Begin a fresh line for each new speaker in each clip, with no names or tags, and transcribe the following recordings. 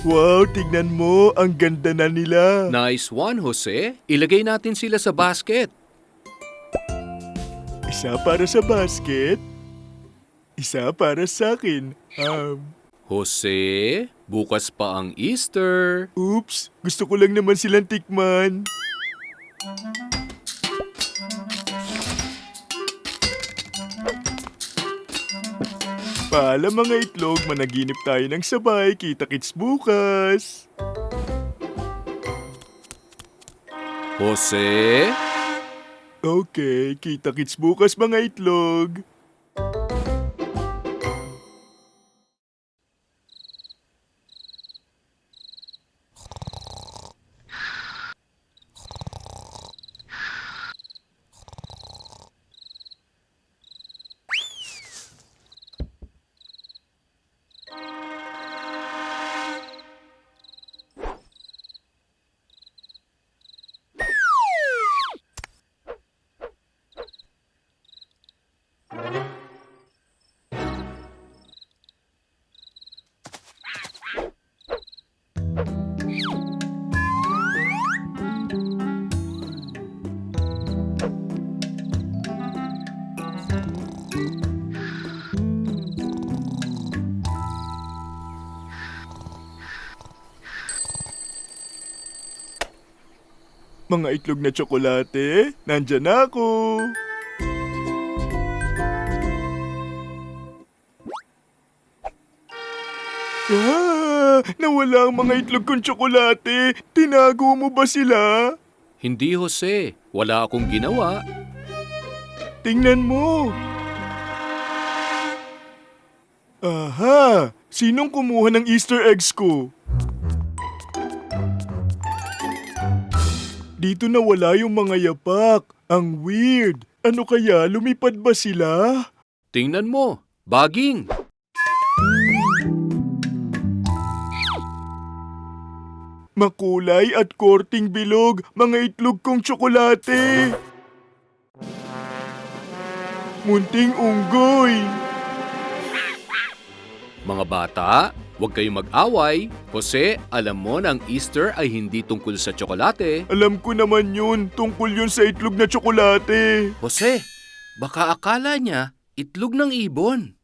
Wow, tignan mo. Ang ganda na nila.
Nice one, Jose. Ilagay natin sila sa basket.
Isa para sa basket. Isa para sa akin.
Jose, bukas pa ang Easter.
Oops. Gusto ko lang naman silang tikman. Paalam mga itlog, managinip tayo ng sabay. Kita-kits bukas.
Jose?
Okay, kita-kits bukas mga itlog. Mga itlog na tsokolate, nandyan na ako. Nawala ang mga itlog kong tsokolate. Tinago mo ba sila?
Hindi, Jose. Wala akong ginawa.
Tingnan mo. Aha! Sinong kumuha ng Easter eggs ko? Dito nawala yung mga yapak. Ang weird. Ano kaya? Lumipad ba sila?
Tingnan mo. Baging.
Makulay at korting bilog. Mga itlog kong tsokolate. Munting unggoy.
Mga bata, huwag kayong mag-away. Jose, alam mo na ang Easter ay hindi tungkol sa tsokolate.
Alam ko naman yun. Tungkol yun sa itlog na tsokolate.
Jose, baka akala niya itlog ng ibon.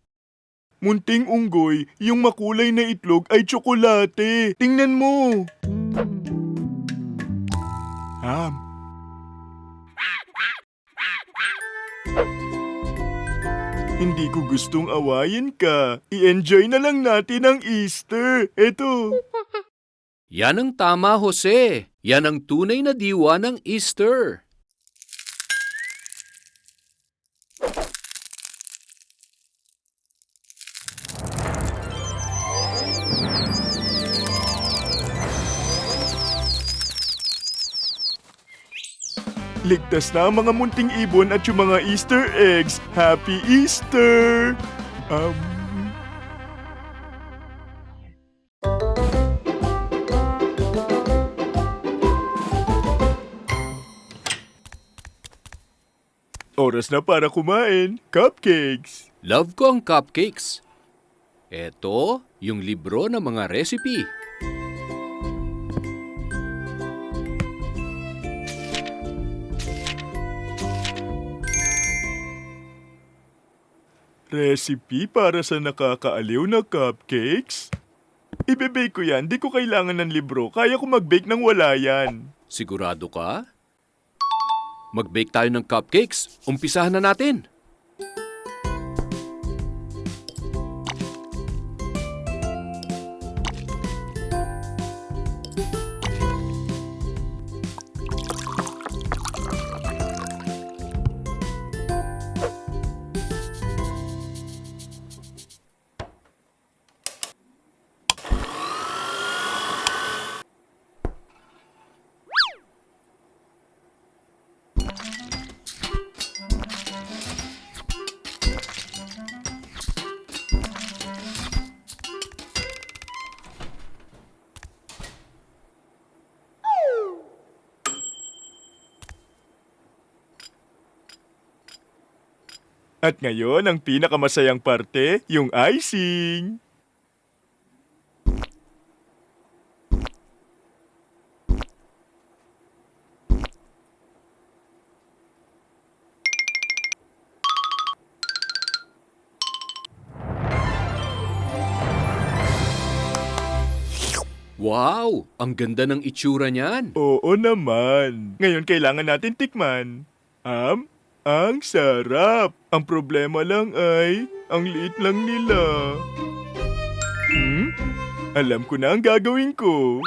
Munting unggoy, yung makulay na itlog ay tsokolate. Tingnan mo. Hindi ko gustong awayin ka. I-enjoy na lang natin ang Easter. Eto.
Yan ang tama, Jose. Yan ang tunay na diwa ng Easter.
Ligtas na ang mga munting ibon at yung mga Easter eggs. Happy Easter! Oras na para kumain. Cupcakes!
Love ko ang cupcakes. Eto, yung libro ng mga recipe.
Recipe para sa nakakaaliw na cupcakes? Ibe-bake ko yan. Di ko kailangan ng libro. Kaya ko mag-bake nang wala yan.
Sigurado ka? Mag-bake tayo ng cupcakes. Umpisahan na natin.
At ngayon, ang pinakamasayang parte, yung icing.
Wow! Ang ganda ng itsura niyan.
Oo naman. Ngayon kailangan natin tikman. Ang sarap. Ang problema lang ay, ang liit lang nila. Alam ko na ang gagawin ko.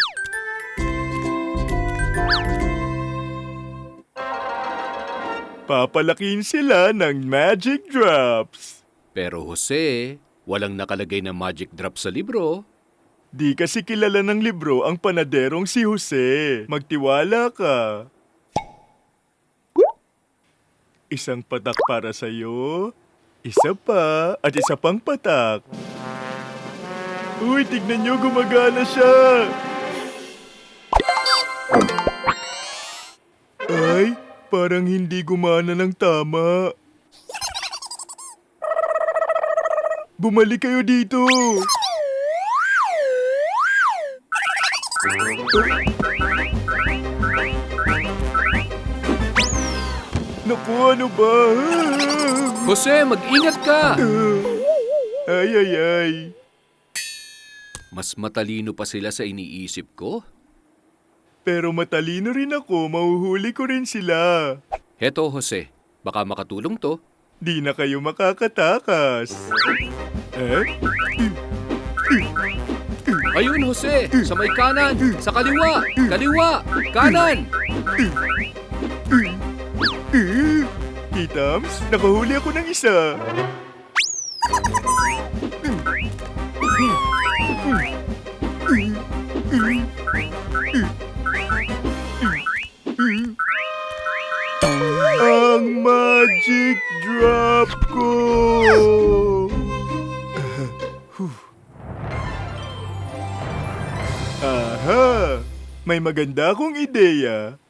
Papalakin sila ng magic drops.
Pero Jose, walang nakalagay na magic drop sa libro.
Di kasi kilala ng libro ang panaderong si Jose. Magtiwala ka. Isang patak para sa'yo, isa pa, at isa pang patak. Uy, tignan nyo, gumagana siya! Ay, parang hindi gumana ng tama. Bumalik kayo dito! Naku, ano ba?
Jose, mag-ingat ka!
Ay, ay, ay.
Mas matalino pa sila sa iniisip ko.
Pero matalino rin ako, mahuhuli ko rin sila.
Heto, Jose, baka makatulong to.
Di na kayo makakatakas. Eh?
Ayun, Jose! Sa may kanan! Sa kaliwa! Kaliwa! Kanan!
Kitams, nakahuli ako ng isa. Ang magic drop ko! Aha! May maganda akong ideya.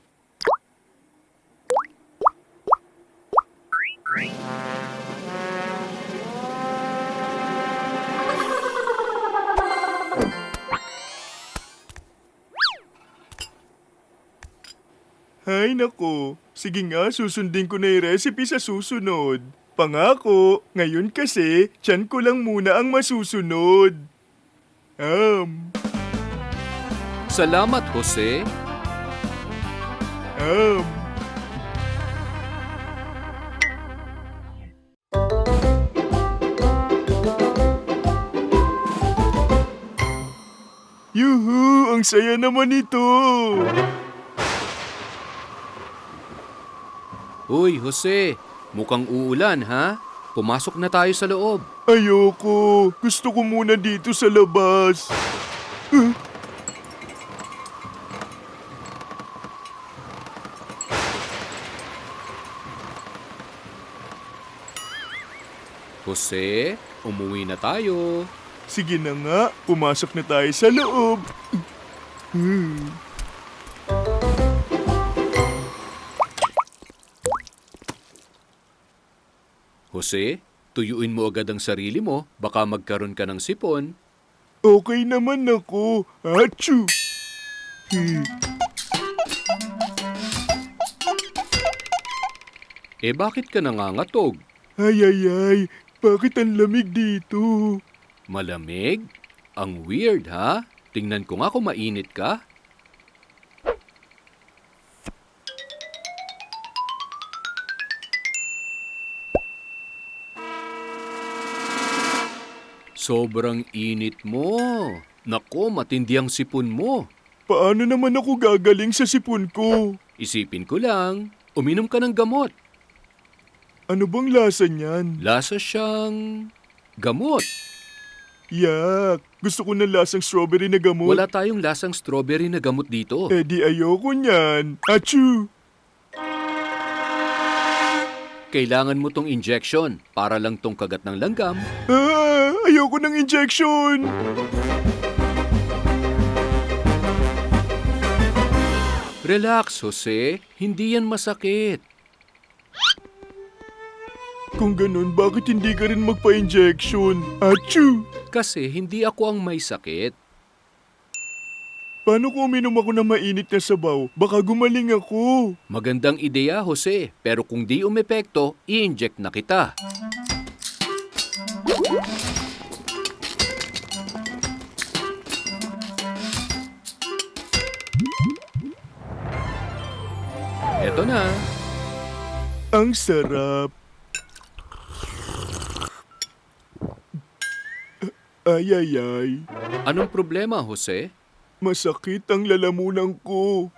Ay nako, sige nga susundin ko na yung recipe sa susunod. Pangako, ngayon kasi, tiyan ko lang muna ang masusunod.
Salamat, Jose.
Yuhu, ang saya naman ito.
Uy, Jose, mukhang uulan, ha? Pumasok na tayo sa loob.
Ayoko, gusto ko muna dito sa labas.
Jose, umuwi na tayo.
Sige na nga, pumasok na tayo sa loob.
Jose, tuyuin mo agad ang sarili mo, baka magkaroon ka ng sipon.
Okay naman ako. Achoo!
Bakit ka nangangatog?
Ay, ay, ay. Bakit ang lamig dito?
Malamig? Ang weird, ha? Tingnan ko nga kung mainit ka. Sobrang init mo. Nako, matindi ang sipon mo.
Paano naman ako gagaling sa sipon ko?
Isipin ko lang, uminom ka ng gamot.
Ano bang lasa niyan?
Lasa siyang gamot.
Yak! Gusto ko ng lasang strawberry na gamot.
Wala tayong lasang strawberry na gamot dito.
Eh di ayoko niyan. Achoo!
Kailangan mo tong injection para lang tong kagat ng langgam.
Ayoko ng injection!
Relax, Jose. Hindi yan masakit.
Kung ganun, bakit hindi ka rin magpa-injection? Achoo!
Kasi hindi ako ang may sakit.
Paano kung uminom ako ng mainit na sabaw? Baka gumaling ako.
Magandang ideya, Jose. Pero kung di umepekto, i-inject na kita. Eto na.
Ang sarap. Ay, ay, ay.
Anong problema, Jose?
Masakit ang lalamunan ko.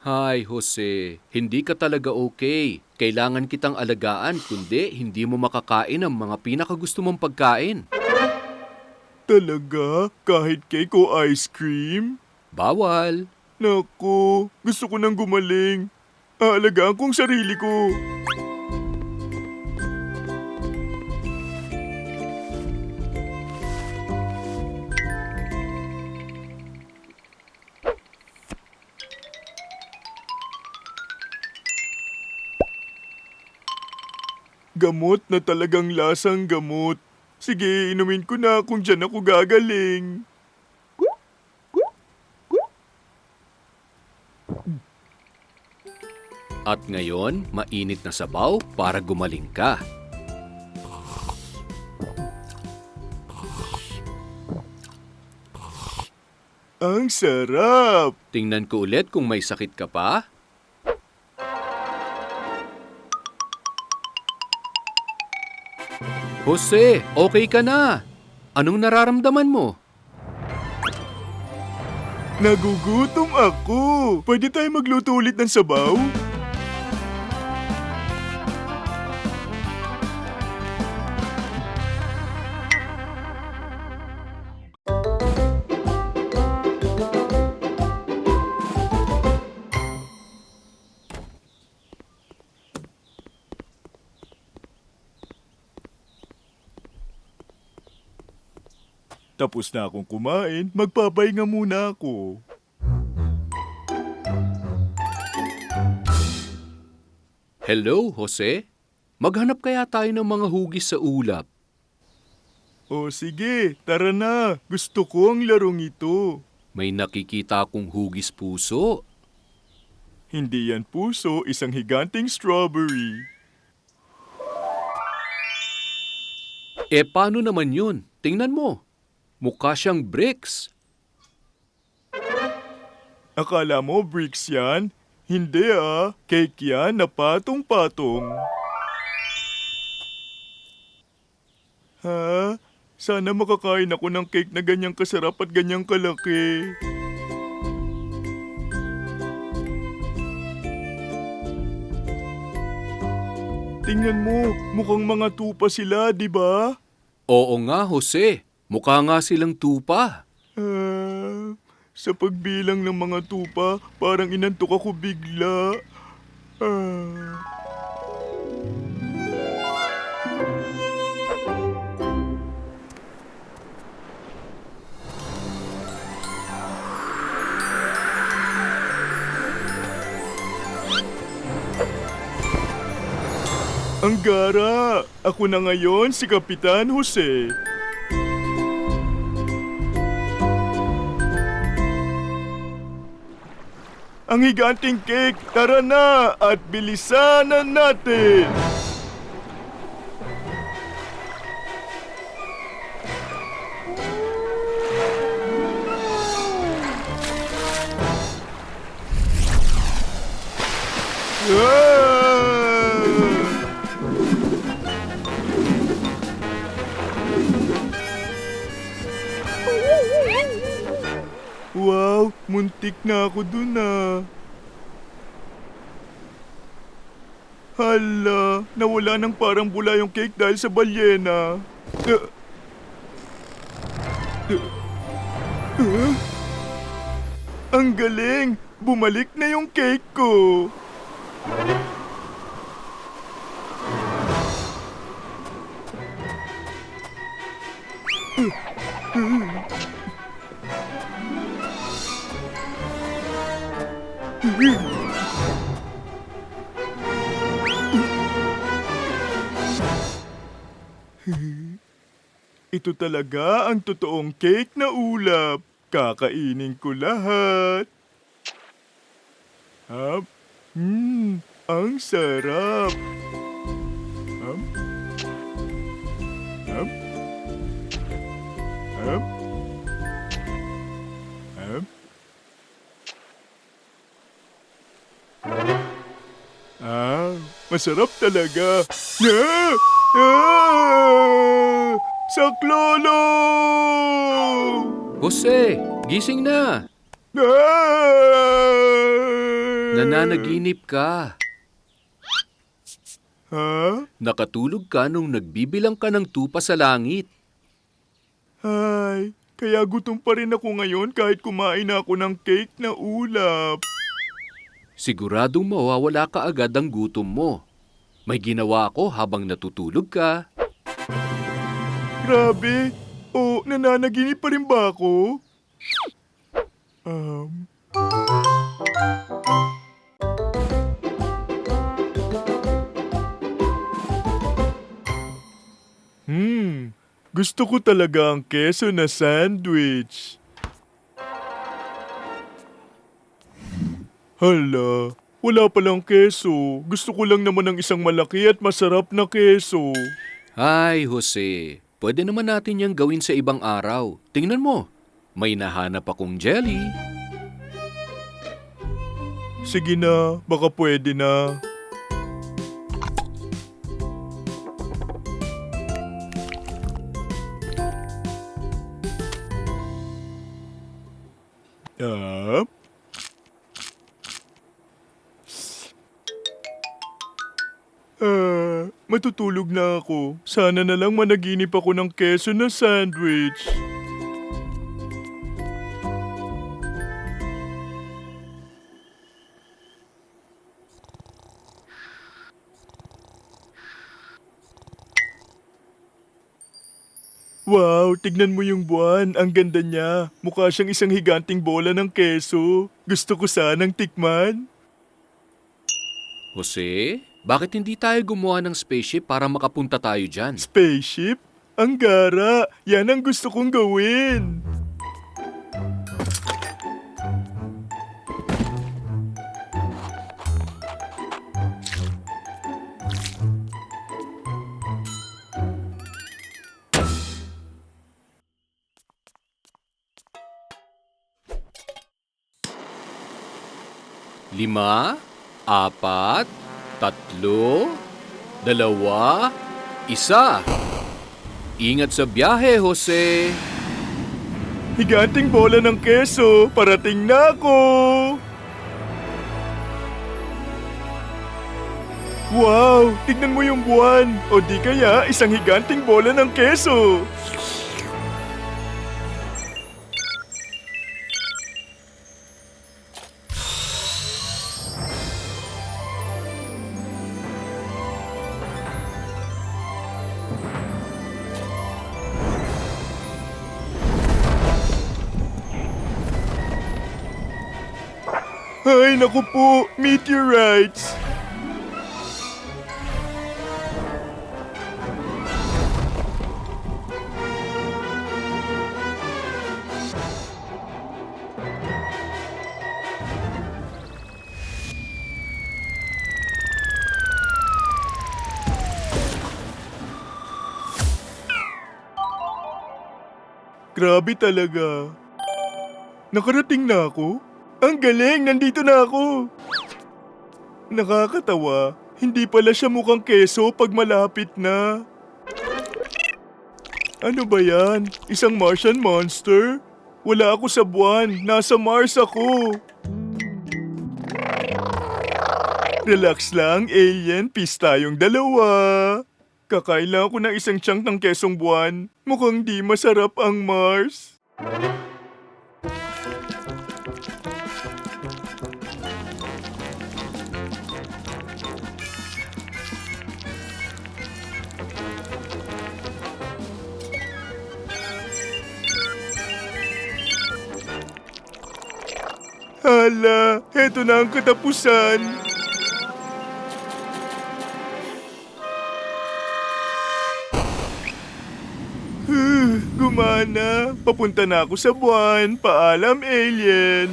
Hay, Jose. Hindi ka talaga okay. Kailangan kitang alagaan, kundi hindi mo makakain ang mga pinakagusto mong pagkain.
Talaga? Kahit cake o ice cream?
Bawal.
Naku, gusto ko nang gumaling. Aalagaan kong sarili ko. Gamot na talagang lasang gamot. Sige, inumin ko na kung dyan ako gagaling.
At ngayon, mainit na sabaw para gumaling ka.
Ang sarap!
Tingnan ko ulit kung may sakit ka pa. Jose, okay ka na. Anong nararamdaman mo?
Nagugutom ako. Pwede tayo magluto ulit ng sabaw? Tapos na akong kumain, magpapahinga muna ako.
Hello, Jose? Maghanap kaya tayo ng mga hugis sa ulap.
O sige, tara na. Gusto ko ang larong ito.
May nakikita akong hugis puso.
Hindi yan puso, isang higanting strawberry.
Paano naman yun? Tingnan mo. Mukha siyang bricks.
Akala mo bricks yan? Hindi ah, cake yan na patong-patong. Ha? Sana makakain ako ng cake na ganyang kasarap at ganyang kalaki. Tingnan mo, mukhang mga tupa sila, di ba?
Oo nga, Jose. Mukha nga silang tupa.
Sa pagbilang ng mga tupa, parang inantok ako bigla. Ah. Ang gara! Ako na ngayon si Kapitan Jose. Ang higanting cake, tara na at bilisan na natin! Wow, muntik na ako dun ah. Hala, nawala ng parang bula yung cake dahil sa balyena. Ang galing! Bumalik na yung cake ko! Ito talaga ang totoong cake na ulap. Kakainin ko lahat. Ang sarap. Hap. Hap. Hap. Hap. Masarap talaga. Ah! Ah! Saklolo!
Jose, gising na.
Ah!
Nananaginip ka.
Ha?
Nakatulog ka nung nagbibilang ka ng tupa sa langit.
Ay, kaya gutom pa rin ako ngayon kahit kumain na ako ng cake na ulap.
Siguradong mawawala ka agad ang gutom mo. May ginawa ako habang natutulog ka.
Grabe! O, nananaginip pa rin ba ako? Gusto ko talaga ang keso na sandwich. Hala, wala palang keso. Gusto ko lang naman ng isang malaki at masarap na keso.
Ay, Jose, pwede naman natin yang gawin sa ibang araw. Tingnan mo, may nahanap akong jelly.
Sige na, baka pwede na. Ah? Matutulog na ako. Sana na lang managinip ako ng keso na sandwich. Wow, tignan mo yung buwan. Ang ganda niya. Mukha siyang isang higanting bola ng keso. Gusto ko sanang tikman.
Jose, bakit hindi tayo gumawa ng spaceship para makapunta tayo dyan?
Spaceship? Ang gara. Yan ang gusto kong gawin.
Lima, apat, tatlo, dalawa, isa. Ingat sa biyahe, Jose.
Higanting bola ng keso. Parating na ako. Wow, tignan mo yung buwan. O di kaya isang higanting bola ng keso. Ay, naku po, meteorites. Grabe talaga. Nakarating na ako? Ang galing! Nandito na ako! Nakakatawa. Hindi pala siya mukhang keso pag malapit na. Ano ba yan? Isang Martian monster? Wala ako sa buwan. Nasa Mars ako. Relax lang, alien. Peace tayong dalawa. Kakain lang ako ng isang chunk ng kesong buwan. Mukhang di masarap ang Mars. Hala, heto na ang katapusan. Gumana. Papunta na ako sa buwan. Paalam, alien.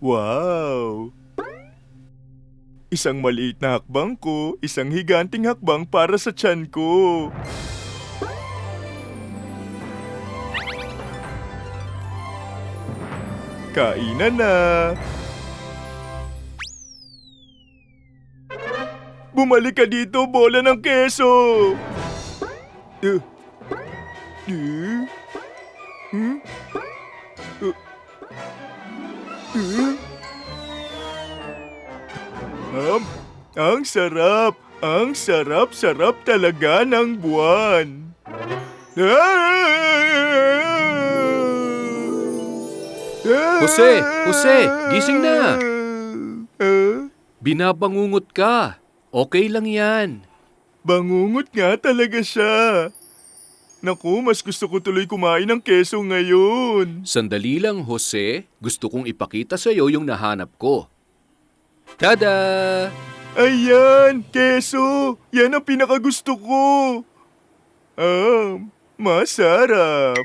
Wow! Isang maliit na hakbang ko, isang higanting hakbang para sa tiyan ko. Kainan na. Bumalik ka dito, bola ng keso. Uh. Hmm? Ang sarap! Ang sarap-sarap talaga ng buwan.
Jose, gising na. Binabangungot ka. Okay lang yan.
Bangungot nga talaga siya. Naku, mas gusto ko tuloy kumain ng keso ngayon.
Sandali lang, Jose. Gusto kong ipakita sa'yo yung nahanap ko. Tada!
Ayan, keso. Yan ang pinakagusto ko. Masarap.